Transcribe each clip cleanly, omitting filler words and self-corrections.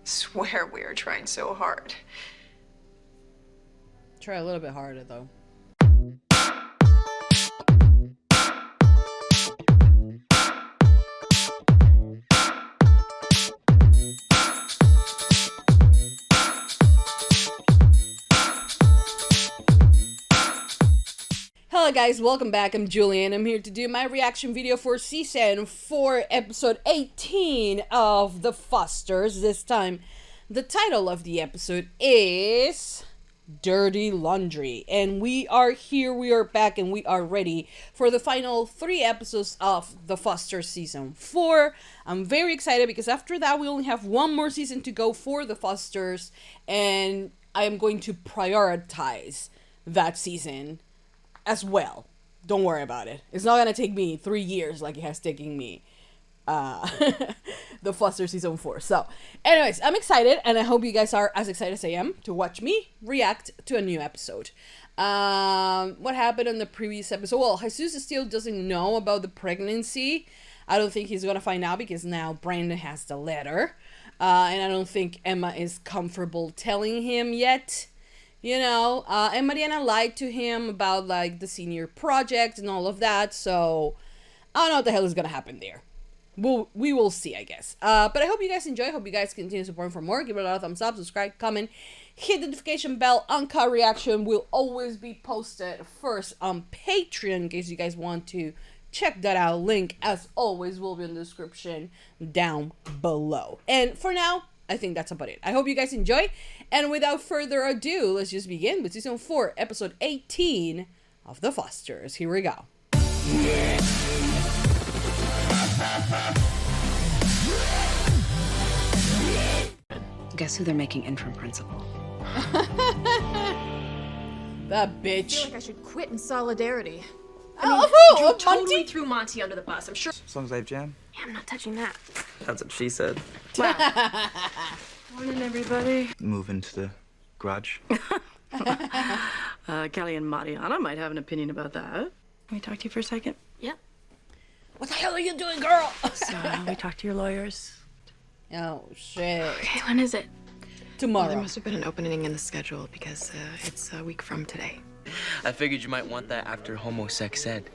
Swear we are trying so hard. Try a little bit harder, though. Hello guys, welcome back. I'm Julie and I'm here to do my reaction video for season 4 episode 18 of The Fosters. This time the title of the episode is Dirty Laundry, and we are here, we are back, and we are ready for the final 3 episodes of The Fosters season 4. I'm very excited because after that we only have one more season to go for The Fosters, and I am going to prioritize that season as well. Don't worry about it. It's not gonna take me 3 years like it has taken me The Foster season 4. So anyways, I'm excited, and I hope you guys are as excited as I am to watch me react to a new episode. What happened in the previous episode? Well, Jesus still doesn't know about the pregnancy. I don't think he's gonna find out because now Brandon has the letter, and I don't think Emma is comfortable telling him yet. You know, and Mariana lied to him about, like, the senior project and all of that, so I don't know what the hell is gonna happen there. We will see, I guess. But I hope you guys enjoy. I hope you guys continue supporting for more. Give it a lot of thumbs up, subscribe, comment, hit the notification bell. Uncut reaction will always be posted first on Patreon in case you guys want to check that out. Link, as always, will be in the description down below. And for now, I think that's about it. I hope you guys enjoy. And without further ado, let's just begin with season 4, episode 18 of The Fosters. Here we go. Guess who they're making interim principal? That bitch. I feel like I should quit in solidarity. Drew Totally threw Monty under the bus, I'm sure. As long as I have jam. Yeah, I'm not touching that. That's what she said. Morning, everybody. Move into the garage. Kelly and Mariana might have an opinion about that. Can we talk to you for a second? Yeah. What the hell are you doing, girl? So, we talked to your lawyers. Oh, shit. Okay, when is it? Tomorrow. Well, there must have been an opening in the schedule because it's a week from today. I figured you might want that after homosex ed.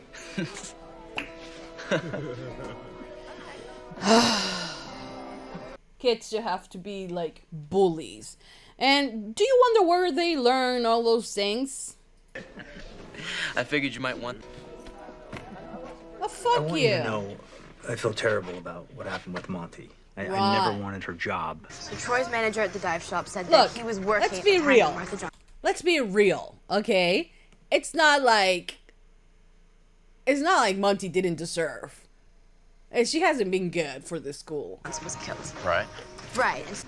Kids should have to be like bullies. And do you wonder where they learn all those things? I figured you might want... Oh, fuck I want you. you to know I feel terrible about what happened with Monty. I never wanted her job. So Troy's manager at the dive shop said Look, that he was working. let's be real. Let's be real, okay? It's not like Monty didn't deserve. And she hasn't been good for this school. Was killed. Right. Right.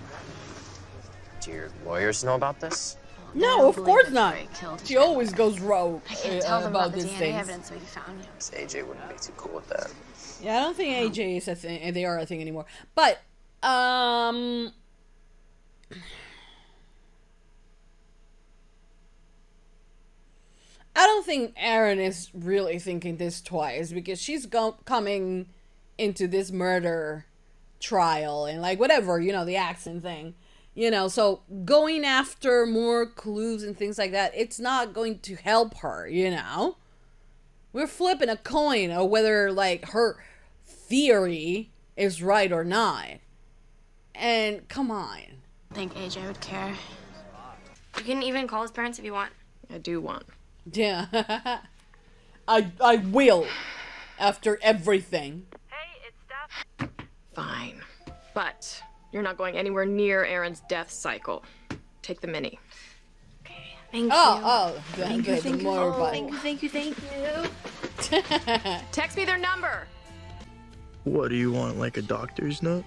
Do your lawyers know about this? No, of course not. Troy killed She always goes rogue I can't tell them about the these DNA things. evidence we found. So AJ wouldn't be too cool with that. Yeah, I don't think AJ is a thing, and they are a thing anymore. But, I don't think Erin is really thinking this twice, because she's coming into this murder trial and, like, whatever, you know, the accent thing, you know, so going after more clues and things like that, it's not going to help her, you know? We're flipping a coin of whether, like, her theory is right or not. And come on. I think AJ would care. You can even call his parents if you want. I do want. Yeah. I will. After everything. Hey, it's Steph. Fine. But you're not going anywhere near Aaron's death cycle. Take the mini. Okay. Thank you. Thank you. Thank you. Text me their number. What do you want, like a doctor's note?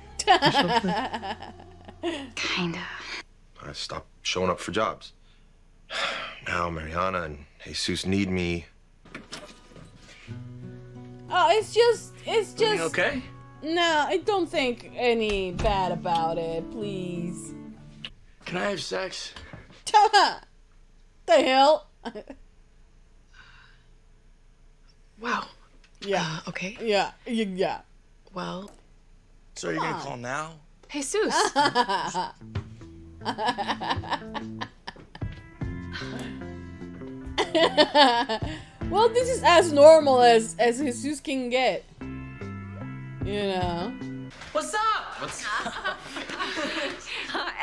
Kinda. I stopped showing up for jobs. Now Mariana and Jesus need me. Oh, it's just... Everything okay? No, I don't think any bad about it, please. Can I have sex? The hell? Wow. Yeah. Okay. Yeah. Well. So you're gonna call now? Jesus. Well, this is as normal as Jesus can get. You know. What's up? What's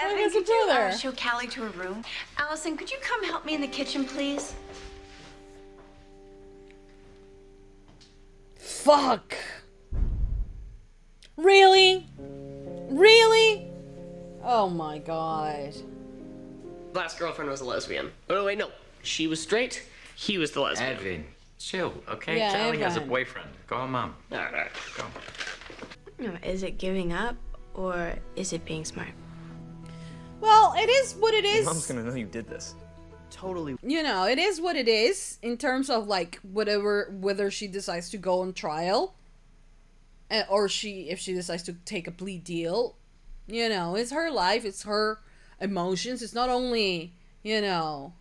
Evan, could you show Callie to her room? Allison, could you come help me in the kitchen, please? Fuck. Really? Really? Oh my god. Last girlfriend was a lesbian. Oh, wait, no. She was straight. He was the lesbian. Evan, chill, okay? Yeah, Callie has a Evan. boyfriend. Call mom. All right. Go. Is it giving up, or is it being smart? Well, it is what it is. Mom's gonna know you did this. Totally. You know, it is what it is in terms of like whether she decides to go on trial, or if she decides to take a plea deal. You know, it's her life, it's her emotions. It's not only, you know,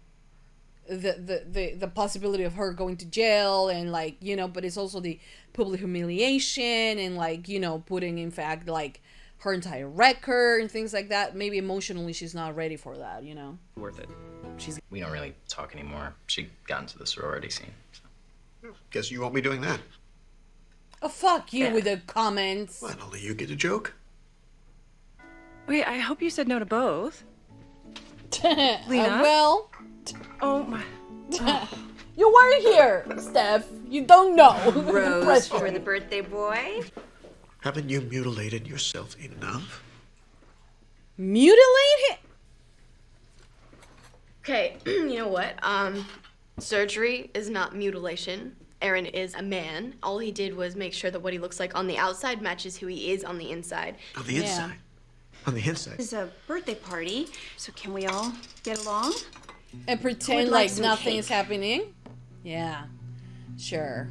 the possibility of her going to jail and like, you know, but it's also the public humiliation and like, you know, putting in fact like her entire record and things like that. Maybe emotionally she's not ready for that, you know. Worth it. We don't really talk anymore. She got into the sorority scene. So. Guess you won't be doing that. Oh, fuck you with the comments. Well, only you get a joke. Wait, I hope you said no to both. Lena? Well. Oh my. You weren't here, Steph. You don't know. Rose for the birthday boy. Haven't you mutilated yourself enough? Mutilate him? Okay, you know what? Surgery is not mutilation. Aaron is a man. All he did was make sure that what he looks like on the outside matches who he is on the inside. On the inside? On the inside? It's a birthday party, so can we all get along? And pretend Would like like some nothing cake. is happening? Yeah. Sure.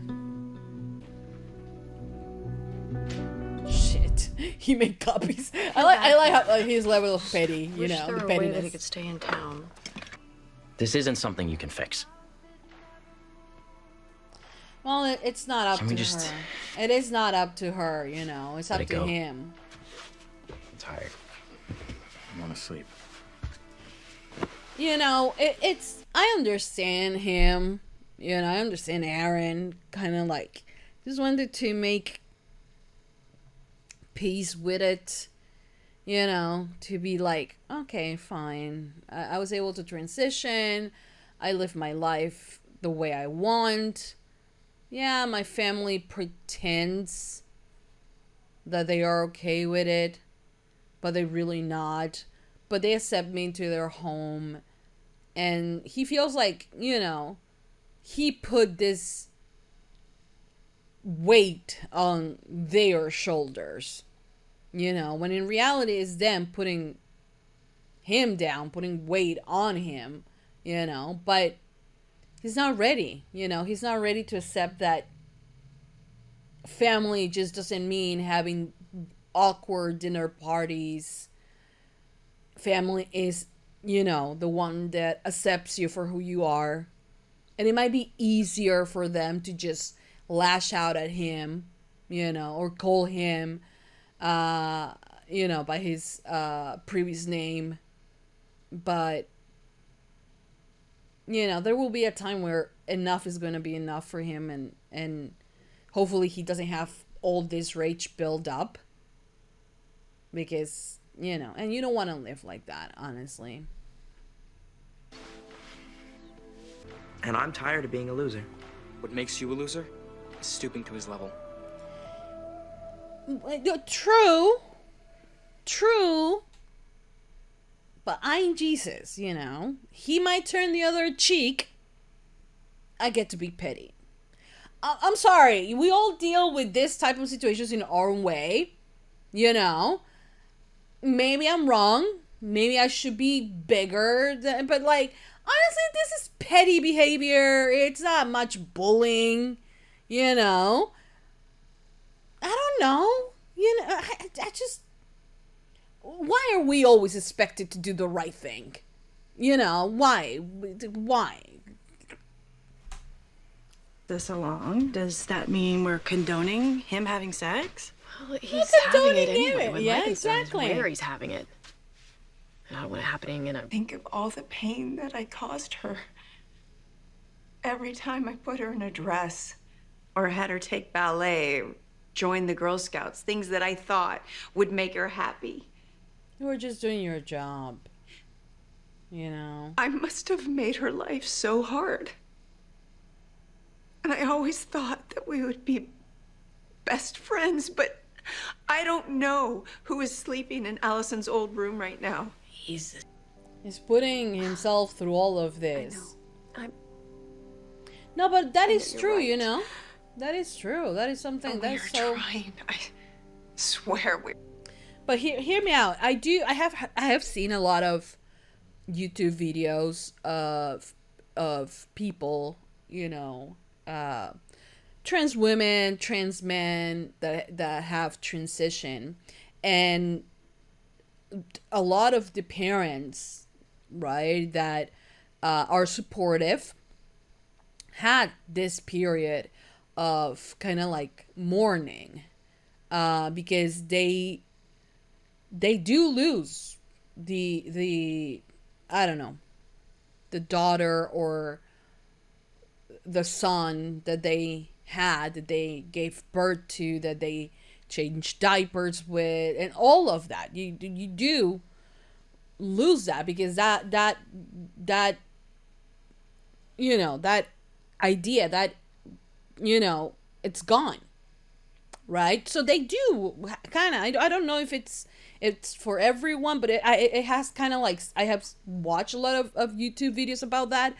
Shit. He made copies. I like how like, his level of petty, you know, the pettiness. could stay in town. This isn't something you can fix. Well, it's not up Can we to just her. It is not up to her, you know. It's let up it to go? him. I'm tired. I want to sleep. You know, it's I understand him. You know, I understand Aaron kind of like just wanted to make peace with it. You know, to be like, okay, fine. I was able to transition. I live my life the way I want. Yeah, my family pretends that they are okay with it, but they're really not. But they accept me into their home. And he feels like, you know, he put this weight on their shoulders. You know, when in reality it's them putting him down, putting weight on him, you know. But he's not ready, you know. He's not ready to accept that family just doesn't mean having awkward dinner parties. Family is, you know, the one that accepts you for who you are. And it might be easier for them to just lash out at him, you know, or call him, you know, by his previous name. But, you know, there will be a time where enough is going to be enough for him. And hopefully he doesn't have all this rage build up. Because, you know, and you don't want to live like that, honestly. And I'm tired of being a loser. What makes you a loser is stooping to his level. True. True. But I'm Jesus, you know. He might turn the other cheek. I get to be petty. I'm sorry. We all deal with this type of situations in our own way. You know. Maybe I'm wrong. Maybe I should be bigger. But like, honestly, this is petty behavior. It's not much bullying. You know. I don't know. You know, I just... Why are we always expected to do the right thing? You know, why? Why? This along, does that mean we're condoning him having sex? Well, he's Look at having Tony it anyway. Garrett. What Yeah, my concern exactly. is where he's having it. And I don't want it happening in a... Think of all the pain that I caused her. Every time I put her in a dress or had her take ballet, join the Girl Scouts, things that I thought would make her happy. You were just doing your job. You know? I must have made her life so hard. And I always thought that we would be best friends, but I don't know who is sleeping in Allison's old room right now. He's putting himself through all of this. No, but that is true, you know? That is true. That is something that's so... trying. I swear we're... But hear me out. I have seen a lot of YouTube videos of people, you know, trans women, trans men that have transition, and a lot of the parents, right, that are supportive had this period of kind of like mourning, because they do lose the I don't know, the daughter or the son that they had, that they gave birth to, that they changed diapers with, and all of that. You do lose that, because that you know, that idea, that, you know, it's gone, right? So they do kind of, I don't know if it's for everyone, but it has kind of like, I have watched a lot of YouTube videos about that,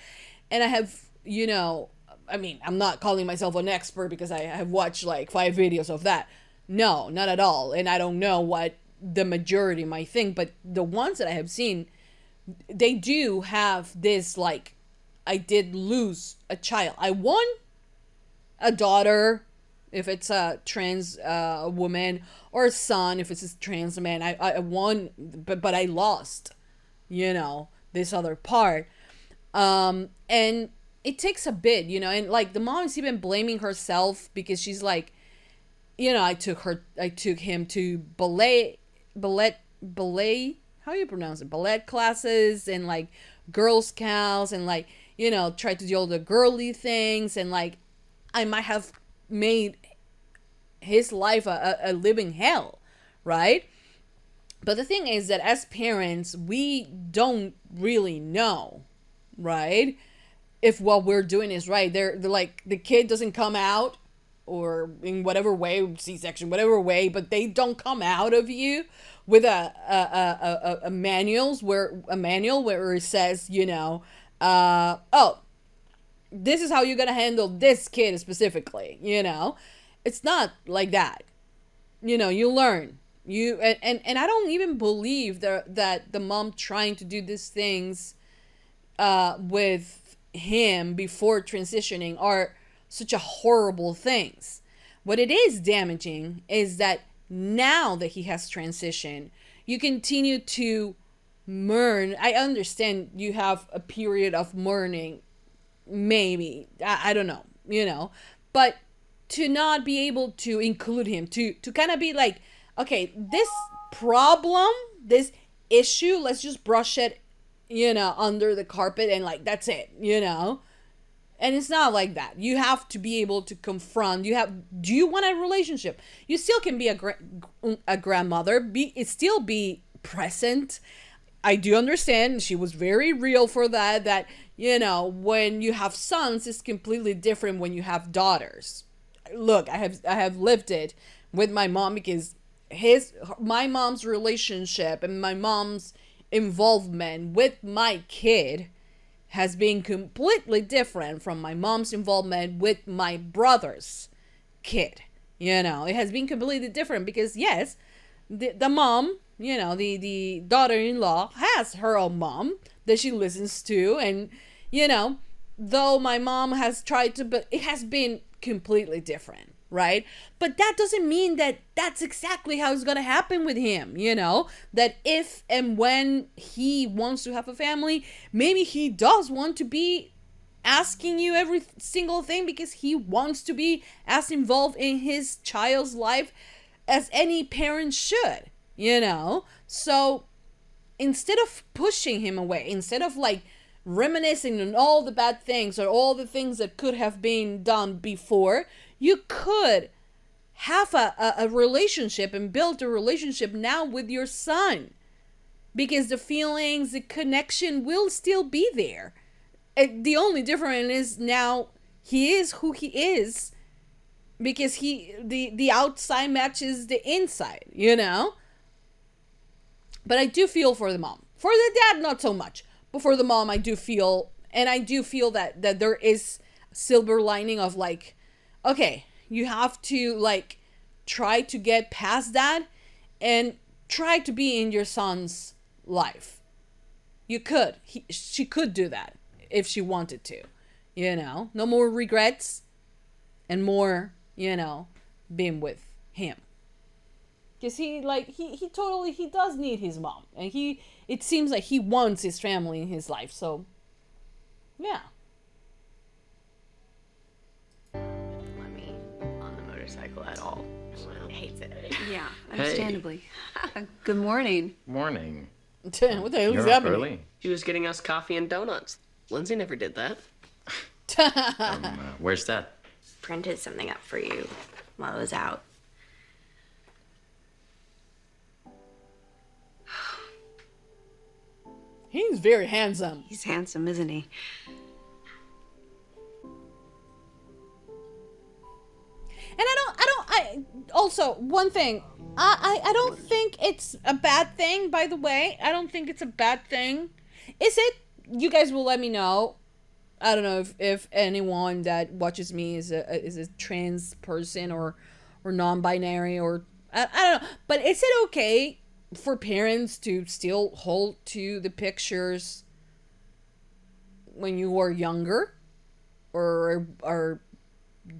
and I have, you know, I mean, I'm not calling myself an expert because I have watched like 5 videos of that. No, not at all. And I don't know what the majority might think, but the ones that I have seen, they do have this like, I did lose a child. I won a daughter if it's a trans woman, or a son if it's a trans man. I won, but I lost, you know, this other part. And it takes a bit, you know, and like the mom is even blaming herself because she's like, you know, I took him to ballet, how you pronounce it? Ballet classes, and like Girl Scouts, and like, you know, tried to do all the girly things, and like I might have made his life a living hell, right? But the thing is that as parents, we don't really know, right, if what we're doing is right. They're like, the kid doesn't come out, or in whatever way, C-section, whatever way, but they don't come out of you with a manual where it says, you know, oh, this is how you're gonna handle this kid specifically, you know. It's not like that, you know. You learn, and I don't even believe that the mom trying to do these things with him before transitioning are such a horrible things. What it is damaging is that now that he has transitioned, you continue to mourn. I understand you have a period of mourning, maybe, I don't know, you know, but to not be able to include him, to kind of be like, okay, this problem, this issue, let's just brush it, you know, under the carpet, and like, that's it, you know. And it's not like that. You have to be able to confront. Do you want a relationship? You still can be a grandmother, still be present. I do understand, she was very real for that, you know, when you have sons, it's completely different when you have daughters. Look, I have lived it with my mom, because my mom's relationship and my mom's involvement with my kid has been completely different from my mom's involvement with my brother's kid. You know, it has been completely different because, yes, the mom, you know, the daughter-in-law has her own mom that she listens to, and, you know, though my mom has tried to, but it has been completely different, right? But that doesn't mean that that's exactly how it's gonna happen with him, you know, that if and when he wants to have a family, maybe he does want to be asking you every single thing because he wants to be as involved in his child's life as any parent should, you know? So instead of pushing him away, instead of like reminiscing on all the bad things or all the things that could have been done before, you could have a relationship and build a relationship now with your son, because the feelings, the connection will still be there. The only difference is now he is who he is because the outside matches the inside, you know? But I do feel for the mom. For the dad, not so much. But for the mom, I do feel, and I do feel that there is a silver lining of like, okay, you have to like try to get past that and try to be in your son's life. You could. She could do that if she wanted to, you know? No more regrets and more, you know, being with him. Because he totally, he does need his mom. And it seems like he wants his family in his life. So, yeah. Let me on the motorcycle at all. Hates it. Yeah, understandably. Good morning. Morning. What the hell is You're up happening? early. She was getting us coffee and donuts. Lindsay never did that. Where's Dad? Printed something up for you while I was out. He's very handsome. He's handsome, isn't he? And also, one thing, I don't think it's a bad thing, by the way. I don't think it's a bad thing. Is it? You guys will let me know. I don't know if anyone that watches me is a trans person or non-binary or I don't know. But is it okay for parents to still hold to the pictures when you were younger? Or are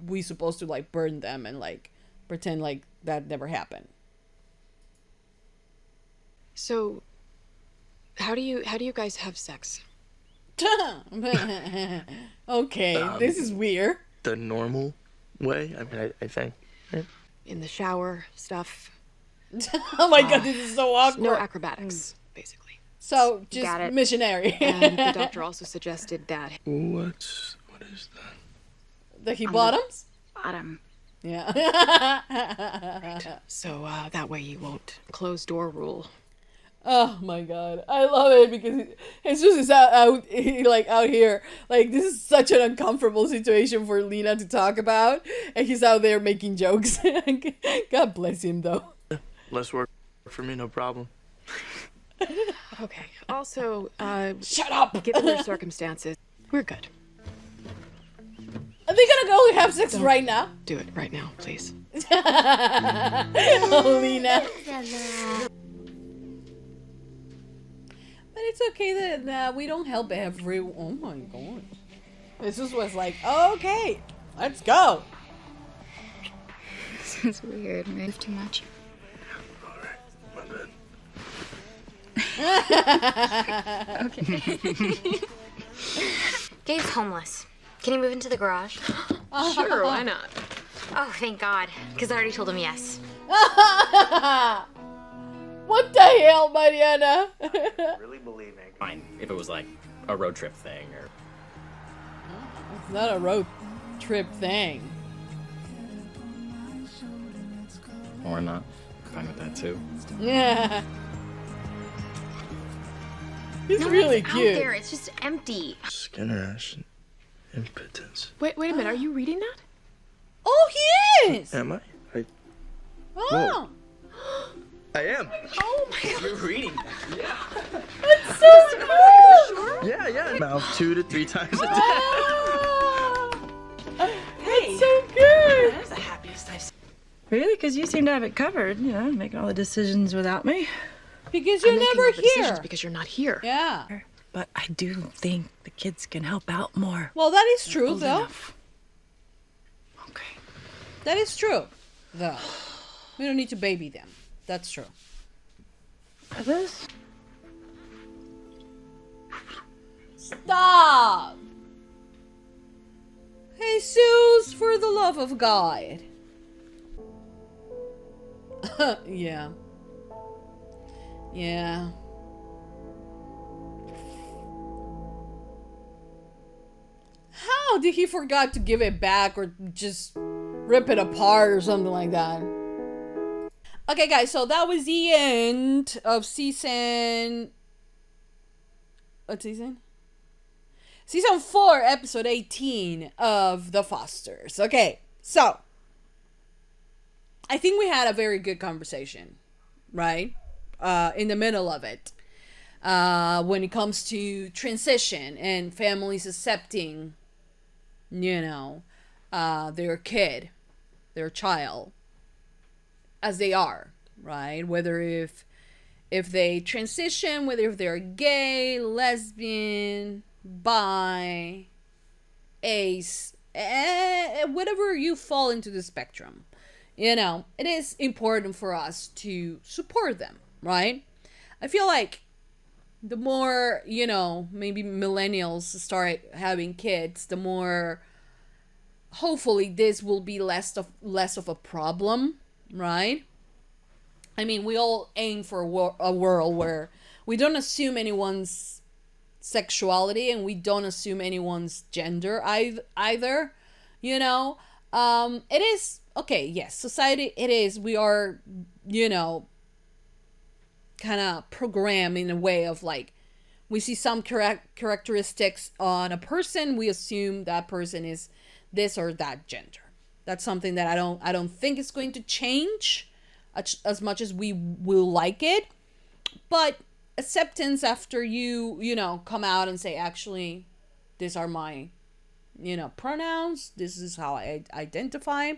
we supposed to like burn them and like pretend like that never happened? So, how do you guys have sex? Okay, this is weird. The normal way, I mean, I think. Right? In the shower, stuff. Oh my god, this is so awkward. No acrobatics, basically. So, just missionary. And the doctor also suggested that. What is that? The he bottoms? Bottom. Yeah. So that way you won't close door rule. Oh my god, I love it because Jesus is out here. Like, this is such an uncomfortable situation for Lena to talk about, and he's out there making jokes. God bless him, though. Less work for me, no problem. Okay. Also, shut up. Given their circumstances, we're good. Are they gonna go have sex right now? Do it right now, please. Oh, Lena. But it's okay that we don't help everyone. Oh my god. This was like, okay, let's go. This is weird. Move too much. Okay. Gabe's homeless. Can he move into the garage? Sure, why not? Oh, thank God. Because I already told him yes. What the hell, Mariana? Really believing. Fine, if it was like a road trip thing or... It's not a road trip thing. Or not. Fine with that too. Yeah. He's No, really it's cute. out there. It's just empty. Skinner ash impotence. Wait a minute. Are you reading that? Oh, he is! Am I? Oh! I am. Oh my God. You're reading that. Yeah. That's so cool! Yeah. Mouth 2 to 3 times a day. Oh. That's so good! That's the happiest I've seen. Really? Because you seem to have it covered, you know, making all the decisions without me. Because you're I'm making never all the decisions here. because you're not here. Yeah. But I do think the kids can help out more. Well, that is true, Old though. enough. Okay. That is true, though. We don't need to baby them. That's true. This? Stop! Jesus, for the love of God. Yeah. Yeah. How did he forgot to give it back or just rip it apart or something like that? Okay, guys, so that was the end of season... What season? Season 4, episode 18 of The Fosters. Okay, so... I think we had a very good conversation, right? In the middle of it. When it comes to transition and families accepting, you know, their kid, their child, as they are, right? Whether if they transition, whether if they're gay, lesbian, bi, ace, whatever you fall into the spectrum, you know, it is important for us to support them, right? I feel like the more, you know, maybe millennials start having kids, the more hopefully this will be less of a problem, right? I mean, we all aim for a world where we don't assume anyone's sexuality and we don't assume anyone's gender either, you know? It is, okay, yes, society, it is, we are, you know, kind of programmed in a way of like, we see some characteristics on a person, we assume that person is this or that gender. That's something that I don't think is going to change as much as we will like it. But acceptance after you know, come out and say, actually, these are my, you know, pronouns, this is how I identify,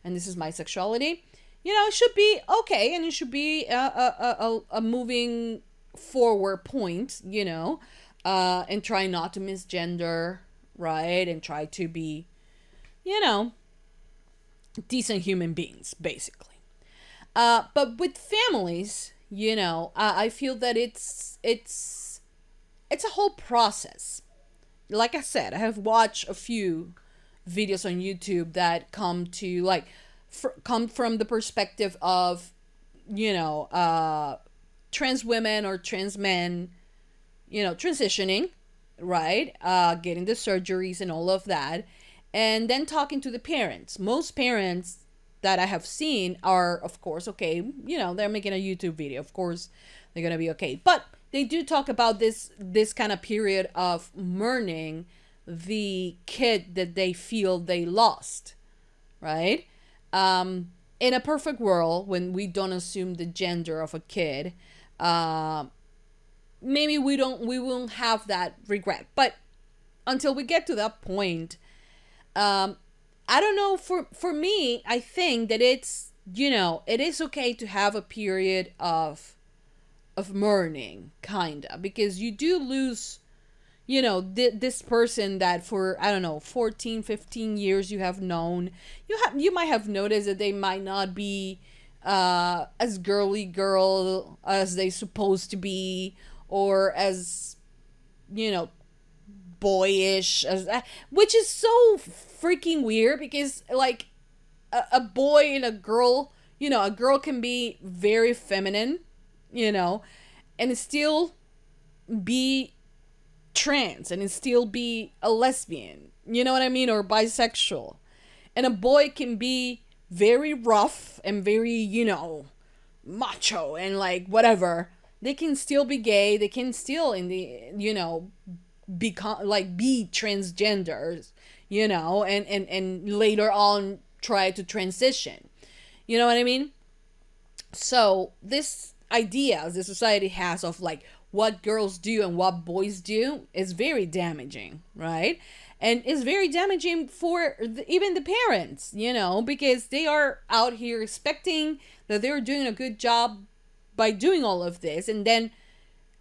and this is my sexuality, you know, it should be okay, and it should be a moving forward point, you know, and try not to misgender, right, and try to be, you know, decent human beings, basically. But with families, you know, I feel that it's a whole process. Like I said, I have watched a few videos on YouTube that come to like come from the perspective of, you know, trans women or trans men, you know, transitioning, right? Getting the surgeries and all of that. And then talking to the parents. Most parents that I have seen are, of course, okay, you know, they're making a YouTube video. Of course, they're going to be okay. But they do talk about this kind of period of mourning the kid that they feel they lost, right? In a perfect world, when we don't assume the gender of a kid, maybe we won't have that regret. But until we get to that point, I don't know, for me, I think that it's, you know, it is okay to have a period of mourning, kinda, because you do lose, you know, this person that for, I don't know, 14, 15 years you have known. You might have noticed that they might not be as girly girl as they supposed to be, or as, you know, boyish as, which is so freaking weird, because like a boy and a girl, you know, a girl can be very feminine, you know, and still be trans, and still be a lesbian, you know what I mean, or bisexual. And a boy can be very rough and very, you know, macho and like whatever. They can still be gay, they can still, in the, you know, become like, be transgenders, you know, and later on try to transition, you know what I mean? So this idea the society has of like what girls do and what boys do is very damaging, right? And it's very damaging for even the parents, you know, because they are out here expecting that they're doing a good job by doing all of this, and then,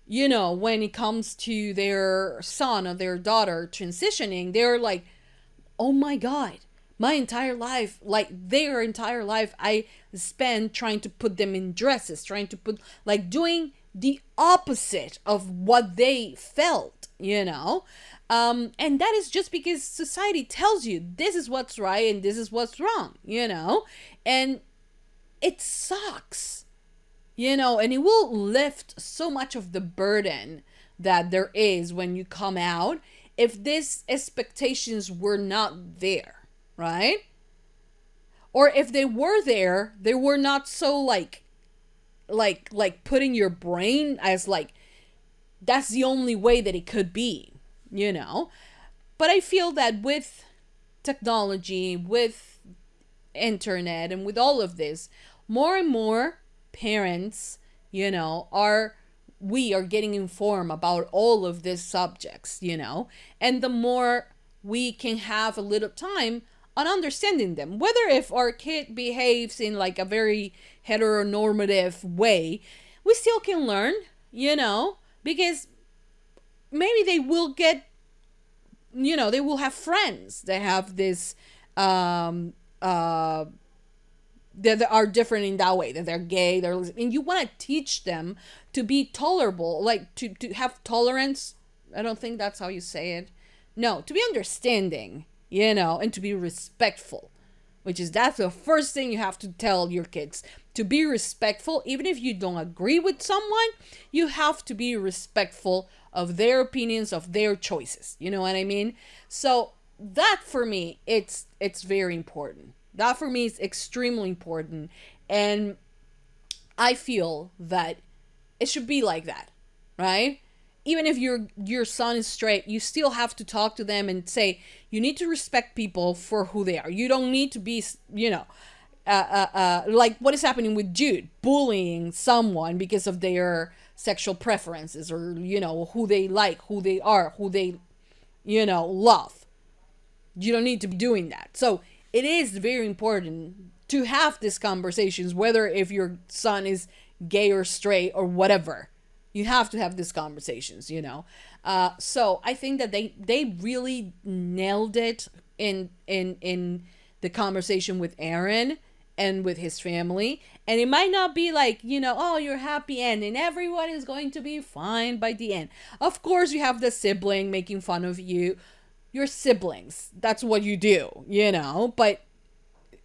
you know, when it comes to their son or their daughter transitioning, they're like, oh my God, my entire life, like their entire life, I spent trying to put them in dresses, trying to put, like, doing the opposite of what they felt, you know? And that is just because society tells you this is what's right and this is what's wrong, you know? And it sucks, you know, and it will lift so much of the burden that there is when you come out if these expectations were not there, right? Or if they were there, they were not so like putting your brain as like, that's the only way that it could be, you know? But I feel that with technology, with internet, and with all of this, more and more parents, you know, we are getting informed about all of these subjects, you know? And the more we can have a little time on understanding them, whether if our kid behaves in like a very heteronormative way, we still can learn, you know, because maybe they will get, you know, they will have friends that have this that are different in that way, that they're gay, and you want to teach them to be tolerable, like to have tolerance. I don't think that's how you say it. No, to be understanding, you know, and to be respectful, that's the first thing you have to tell your kids, to be respectful. Even if you don't agree with someone, you have to be respectful of their opinions, of their choices. You know what I mean? So that for me, it's very important. That for me is extremely important. And I feel that it should be like that, right? Even if your son is straight, you still have to talk to them and say, you need to respect people for who they are. You don't need to be, you know, like what is happening with Jude, bullying someone because of their sexual preferences, or, you know, who they like, who they are, who they, you know, love. You don't need to be doing that. So it is very important to have these conversations, whether if your son is gay or straight or whatever. You have to have these conversations, you know. So I think that they really nailed it in the conversation with Aaron and with his family. And it might not be like, you know, oh, you're happy ending, everyone is going to be fine by the end. Of course, you have the sibling making fun of you. Your siblings, that's what you do, you know. But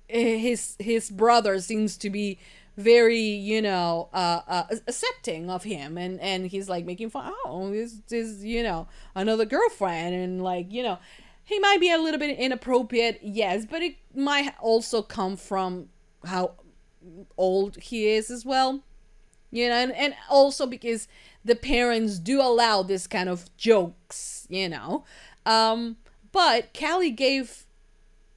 his brother seems to be very, you know, accepting of him, and he's like making fun, oh, this is, you know, another girlfriend, and like, you know, he might be a little bit inappropriate, yes, but it might also come from how old he is as well, you know, and also because the parents do allow this kind of jokes, you know. But Callie gave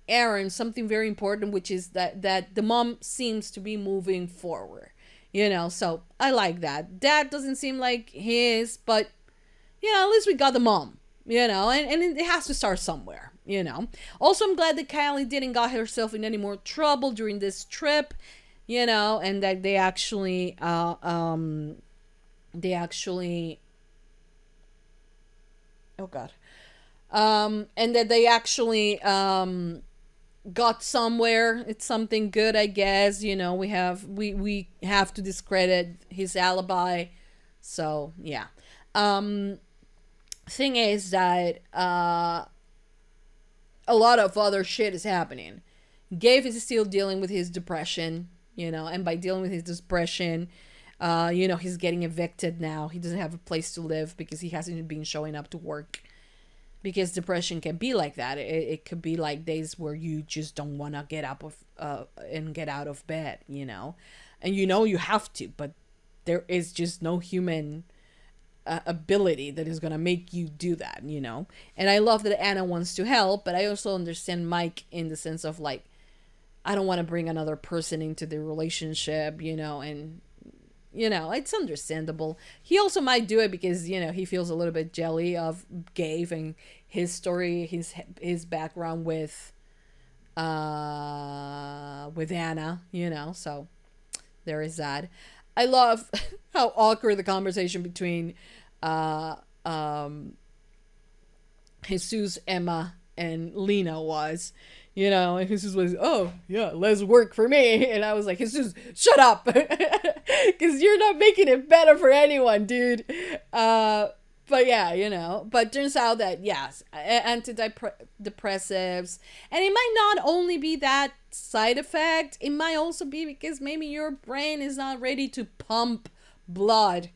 Aaron something very important, which is that the mom seems to be moving forward, you know. So I like that. Dad doesn't seem like his, but, you know, at least we got the mom, you know, and it has to start somewhere, you know. Also, I'm glad that Kylie didn't got herself in any more trouble during this trip, you know, and that they actually oh god, and that they actually got somewhere. It's something good, I guess, you know. We have to discredit his alibi, so yeah. Thing is that a lot of other shit is happening. Gabe is still dealing with his depression, you know, and by dealing with his depression, you know, he's getting evicted now. He doesn't have a place to live because he hasn't been showing up to work. Because depression can be like that. It could be like days where you just don't want to get up and get out of bed, you know. And you know you have to, but there is just no human ability that is going to make you do that, you know. And I love that Anna wants to help, but I also understand Mike in the sense of like, I don't want to bring another person into the relationship, you know, and, you know, it's understandable. He also might do it because, you know, he feels a little bit jelly of Gabe and his story, his background with Anna, you know, so there is that. I love how awkward the conversation between Jesus, Emma, and Lena was. You know, and Jesus was, oh, yeah, less work for me. And I was like, Jesus, shut up. Because you're not making it better for anyone, dude. But But yeah, you know, but turns out that yes, antidepressives, and it might not only be that side effect, it might also be because maybe your brain is not ready to pump blood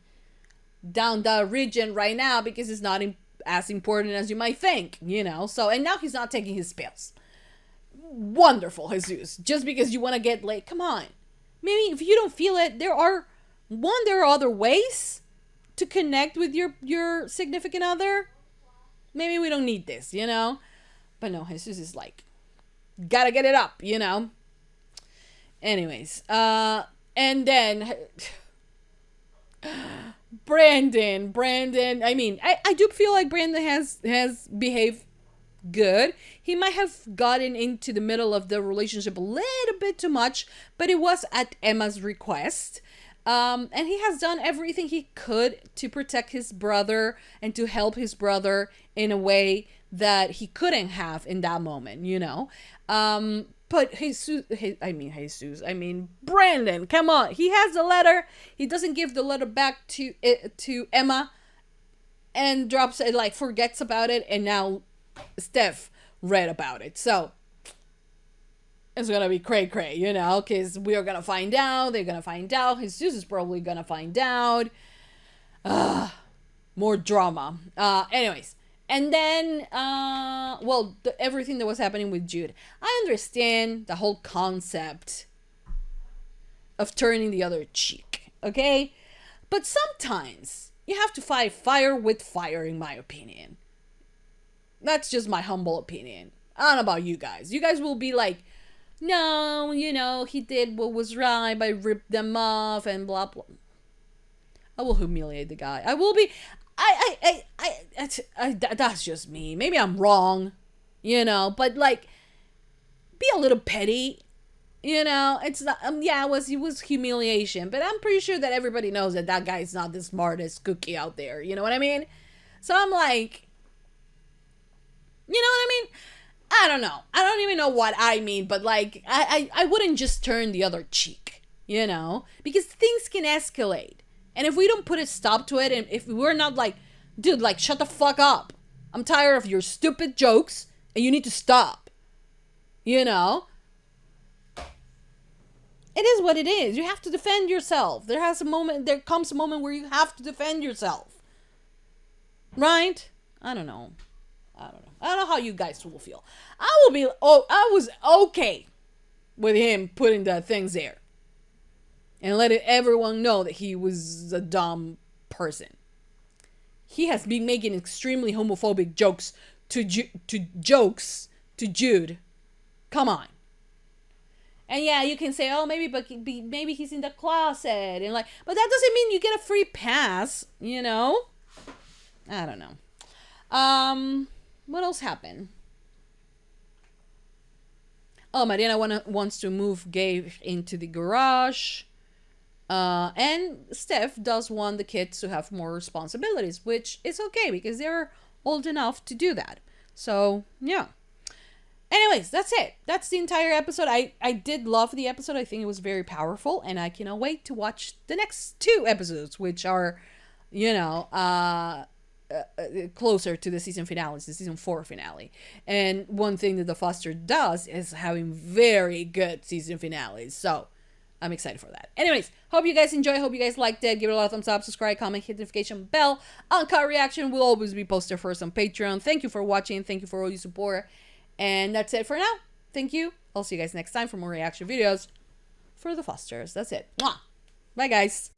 down that region right now because it's not as important as you might think, you know. So, and now he's not taking his pills. Wonderful, Jesus. Just because you want to get laid, come on. Maybe if you don't feel it, there are other ways to connect with your significant other. Maybe we don't need this, you know. But no, Jesus is like, gotta get it up, you know. Anyways, and then Brandon, I mean, I do feel like Brandon has behaved good. He might have gotten into the middle of the relationship a little bit too much, but it was at Emma's request. And he has done everything he could to protect his brother and to help his brother in a way that he couldn't have in that moment, you know. But Brandon, come on. He has the letter. He doesn't give the letter back to Emma and drops it, like forgets about it, and now Steph read about it. So it's gonna be cray, you know, because we are gonna find out. They're gonna find out. Jesus is probably gonna find out. More drama. Anyways, and then everything that was happening with Jude. I understand the whole concept of turning the other cheek, okay? But sometimes you have to fight fire with fire, in my opinion. That's just my humble opinion. I don't know about you guys. You guys will be like, no, you know, he did what was right, but I ripped them off and blah, blah. I will humiliate the guy. I will be, that's just me. Maybe I'm wrong, you know, but like, be a little petty, you know. It's not, yeah, it was humiliation, but I'm pretty sure that everybody knows that that guy's not the smartest cookie out there, you know what I mean? So I'm like, you know what I mean? I don't know. I don't even know what I mean, but like, I wouldn't just turn the other cheek, you know, because things can escalate. And if we don't put a stop to it, and if we're not like, dude, like, shut the fuck up. I'm tired of your stupid jokes, and you need to stop. You know? It is what it is. You have to defend yourself. There comes a moment where you have to defend yourself. Right? I don't know. I don't know how you guys will feel. I was okay with him putting the things there and letting everyone know that he was a dumb person. He has been making extremely homophobic jokes to Jude. Come on. And yeah, you can say, oh, maybe he's in the closet, and like, but that doesn't mean you get a free pass, you know? I don't know. What else happened? Oh, Mariana wants to move Gabe into the garage. And Steph does want the kids to have more responsibilities, which is okay because they're old enough to do that. So, yeah. Anyways, that's it. That's the entire episode. I did love the episode. I think it was very powerful, and I cannot wait to watch the next 2 episodes, which are, you know, closer to the season finale, the season 4 finale. And one thing that The Foster does is having very good season finales. So I'm excited for that. Anyways, hope you guys enjoy. Hope you guys liked it. Give it a lot of thumbs up, subscribe, comment, hit the notification bell. Uncut reaction will always be posted first on Patreon. Thank you for watching. Thank you for all your support. And that's it for now. Thank you. I'll see you guys next time for more reaction videos for The Fosters. That's it. Mwah. Bye, guys.